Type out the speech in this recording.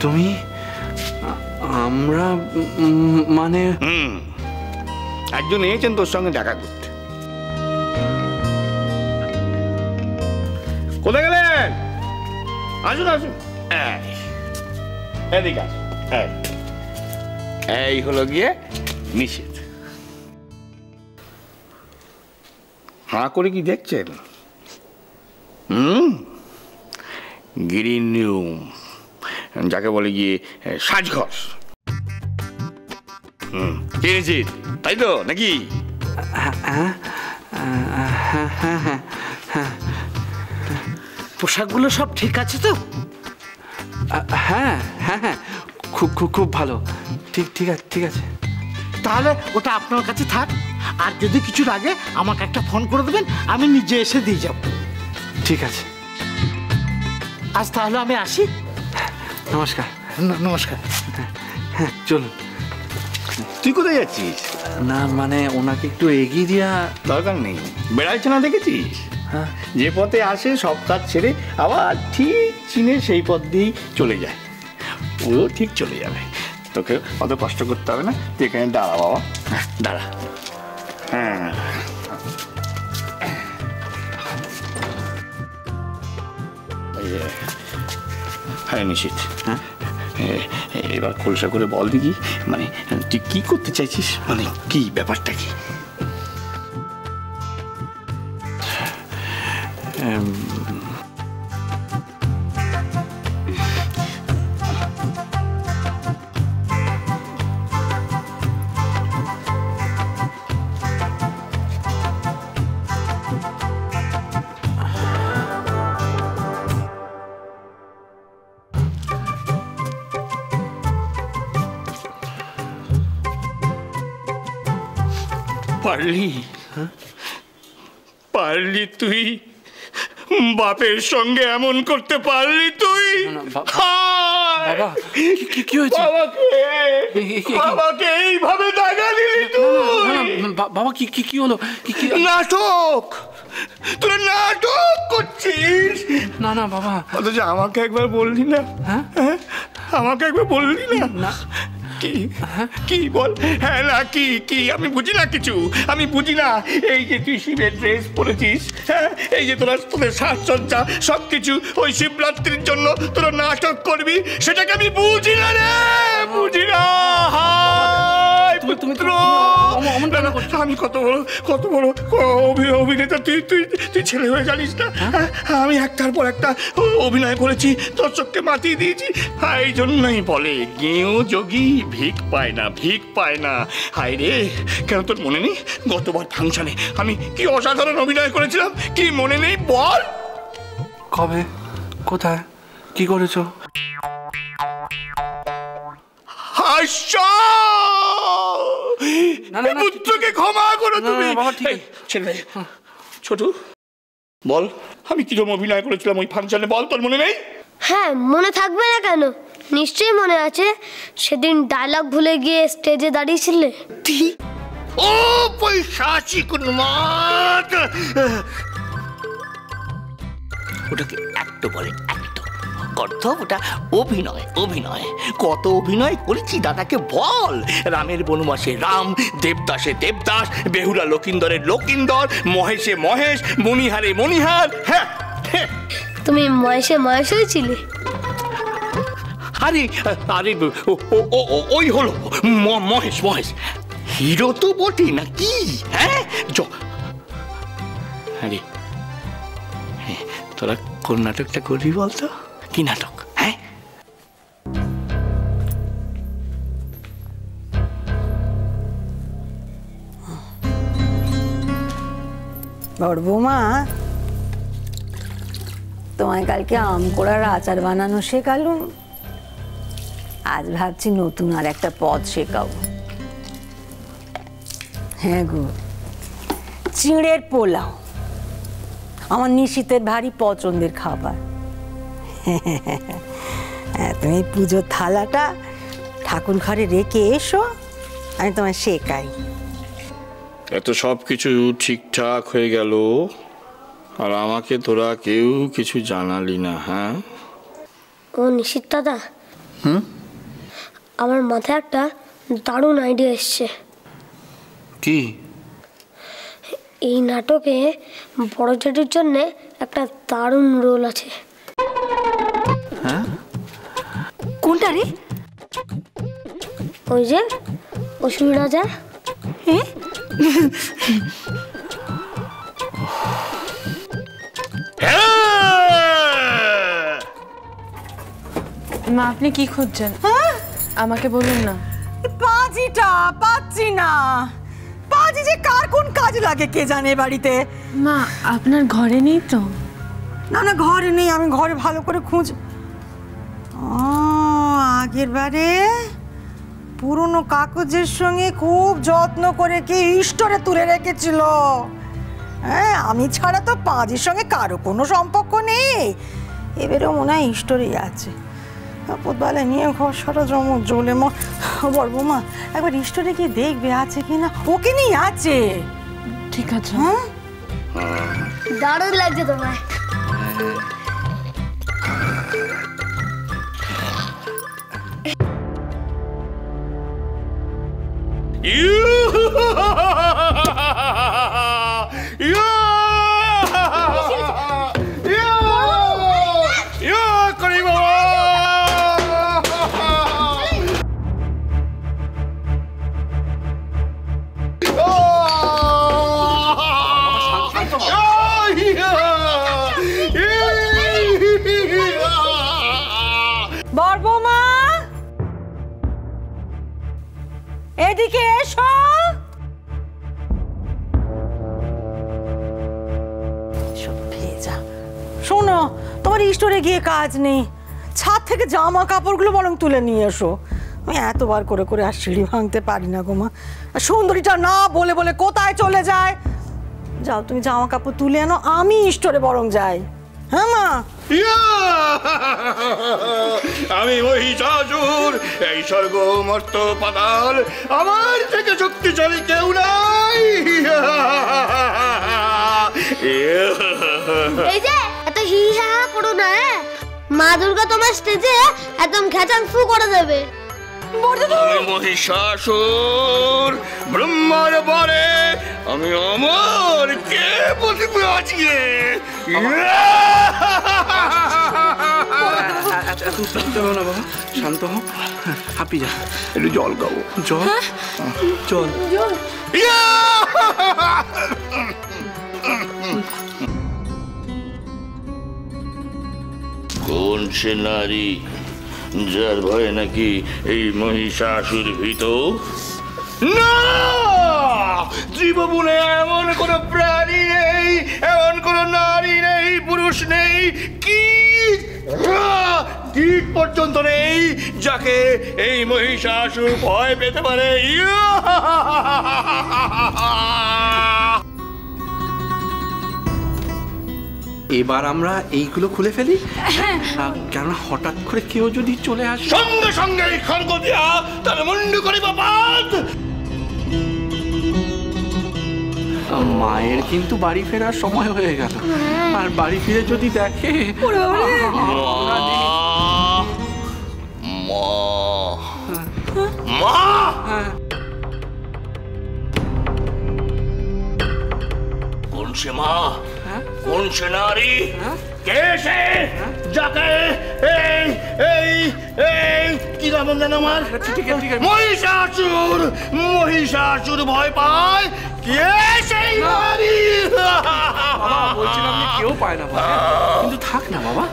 তুমি আমরা মানে একজন এসেছেন তোর সঙ্গে দেখা করতে। কোথায় গেলেন? আসুন আসুন, এদিকে আসুন। এই হলো গিয়ে নিষেধ। হাঁ করে কি দেখছেন? গ্রিন রুম, যাকে বলে গিয়ে সাজঘর। কিনেছি তাই তো নাকি? পোশাকগুলো সব ঠিক আছে তো? হ্যাঁ হ্যাঁ হ্যাঁ, খুব খুব খুব ভালো। ঠিক আছে ঠিক আছে। তাহলে ওটা আপনার কাছে থাক, আর যদি কিছু লাগে আমাকে একটা ফোন করে দেবেন, আমি নিজে এসে দিয়ে যাব। ঠিক আছে, আজ তাহলে আমি আসি। নমস্কার। নমস্কার। হ্যাঁ চলুন। তুই কোথায় যাচ্ছিস? না মানে ওনাকে একটু এগিয়ে দেওয়া দরকার নেই, বেড়াইছে না দেখেছিস? হ্যাঁ, যে পথে আসে সব কাজ ছেড়ে আবার ঠিক চিনে সেই পথ দিয়েই চলে যায়। ও ঠিক চলে যাবে, তোকে অত কষ্ট করতে হবে না। তুই এখানে দাঁড়া বাবা, দাঁড়া। হ্যাঁ হ্যাঁ নিশ্চিত। হ্যাঁ এবার খোলসা করে বল দেখি, মানে তুই কি করতে চাইছিস, মানে কি ব্যাপারটা কি? পারলি? পারলি তুই? বাপের সঙ্গে এমন করতে পারলি তুই? কি হয়েছে? বাবাকে এইভাবে দাগা দিলি তুই? বাবা কি হলো? নাটক, তোরা নাটক করছিস। না না বাবা, অথচ আমাকে একবার বললি না? হ্যাঁ আমাকে একবার বললি না? কি বল? হ্যাঁ না কি কি? আমি বুঝি না কিছু, আমি বুঝি না। এই যে তুই শিবের ড্রেস পরেছিস, হ্যাঁ এই যে তোদের সাজসজ্জা সবকিছু ওই শিবরাত্রির জন্য তোরা নাটক করবি, সেটাকে আমি বুঝি না রে, বুঝি না। আমি কত বড় অভিনেতা, তুই ছেলে হয়ে জানিস না? আমি একটার পর একটা অভিনয় করেছি, দর্শককে মাতিয়ে দিয়েছি। এই জন্যই বলে গেঁয়ো যোগী ভিক পায় না। হায় রে, কেন তোর মনে নেই গতবার ফাংশনে আমি কি অসাধারণ অভিনয় করেছিলাম? কি মনে নেই বল? কবে, কোথায়, কি করেছো? পুত্রকে ক্ষমা করো তুমি। ছেলে ছোটু বল, আমি কিরকম অভিনয় করেছিলাম ওই ফাংশনে, বল তোর মনে নেই? হ্যাঁ মনে থাকবে না কেন, নিশ্চয়ই মনে আছে। সেদিন ডায়লগ ভুলে গিয়ে স্টেজে দাঁড়িয়েছিলে। ও পৈশাচিক উন্মাদ! ওটাকে অ্যাক্ট বলে, অ্যাক্ট করতো। ওটা অভিনয়। কত অভিনয় করেছি দাদাকে বল। রামের বনবাসে রাম, দেবদাসে দেবদাস, বেহুলা লকিন্দরের লকিন্দর, মহেশে মহেশ, মণিহারে মণিহার। হ্যাঁ তুমি মহেশে মহেশ হয়েছিলে? আরে ওই হলো মহেশ। হিরো তো বটে নাকি? হ্যাঁ আরে তোরা কোন নাটকটা করবি বলতো? কি নাটক? হ্যাঁ বড় বৌমা, তোমায় কালকে আম কোড়ার আচার বানানো শেখালুম, আজ ভাবছি নতুন আর একটা পদ শেখাবো। হ্যাঁ গো, চিঁড়ের পোলাও আমার নিশীতের ভারী পছন্দের খাবার। তুমি পুজোর থালাটা ঠাকুর ঘরে রেখে এসো, আমি তোমায় শেখাই। এত সব কিছু ঠিকঠাক হয়ে গেল আর আমাকে তোরা কেউ কিছু জানালি না? হ্যাঁ ও নিশীত দাদা, আমার মাথায় একটা দারুণ আইডিয়া এসছে। কি? এই নাটকে বড় জেঠুর জন্য একটা দারুণ রোল আছে। হ্যাঁ? কোনটা রে? ওই যে অসুর রাজা। মা আপনি কি খুঁজছেন? আমাকে বলুন না। পাজিটা পাচ্ছি না। পাজি যে কার কোন কাজে লাগে কে জানে বাড়িতে। মা আপনার ঘরে নেই তো? না না ঘরে নেই, আমি ঘরে ভালো করে খুঁজ। আগের বারে পুরনো কাগজের সঙ্গে খুব যত্ন করে কি স্টোরে তুলে রেখেছিল। হ্যাঁ, আমি ছাড়া তো পাজির সঙ্গে কারো কোনো সম্পর্ক নেই। এবারেও মনে হয় স্টোরেই আছে। আপদবেলায় নিয়ে ঘর সারা জ্বলে বলবো মা একবার স্টোরে গিয়ে দেখবে আছে কিনা। ওকে নিয়ে আছে। ঠিক আছে। হ্যাঁ, দারুণ লাগছে তোমায়। বড়বৌমা এদিকে এসো। ভেজা শোনো, তোমার স্টোরে গিয়ে কাজ নেই, ছাদ থেকে জামা কাপড়গুলো বরং তুলে নিয়ে এসো। আমি এতবার করে করে আর সিঁড়ি ভাঙতে পারি না গো মা। সুন্দরীটা না বলে বলে কোথায় চলে যায়। যাও তুমি জামা কাপড় তুলে আনো, আমি স্টোরে বরং যাই। হ্যাঁ মা। আমি মহিষাসুর, এই স্বর্গ মর্ত পাতাল আমার থেকে শক্তিশালী কেউ নাই। এই যে এত হি হা করো না, মা দুর্গা তোমার স্টেজে একদম ঘেচাং ফু করে দেবে। আমি মহিষাসুর, ব্রহ্মার পরে আমি অমর, কে বলবো আজকে। এত শান্ত হও না বাবা, শান্ত হও। হাঁপি যা, একটু জল খাবো। জল? জল? কোন সে নারী যার ভয়ে নাকি এই মহিষাসুর ভীত? না, জীবনে এমন কোন প্রাণী নেই, এমন কোন নারী নেই, পুরুষ নেই, কীট পর্যন্ত নেই যাকে এই মহিষাসুর ভয় পেতে পারে। এবার আমরা এইগুলো খুলে ফেলি, কেননা হঠাৎ করে কেউ যদি চলে আসে। সঙ্গে সঙ্গে এই খড়গ দিয়া তার মুন্ডু করি বাপাত। মায়ের কিন্তু বাড়ি ফেরার সময় হয়ে গেল, আর বাড়ি ফিরে যদি দেখে কোন সে মা, কোন সে নারী, কে সে যাকে এই এই এই কি নাম জানো আমার? মহিষাসুর, মহিষাসুর ভয় পায়। কে সেই নারী? বলছিলাম কেউ পায় না, কিন্তু থাক না বাবা।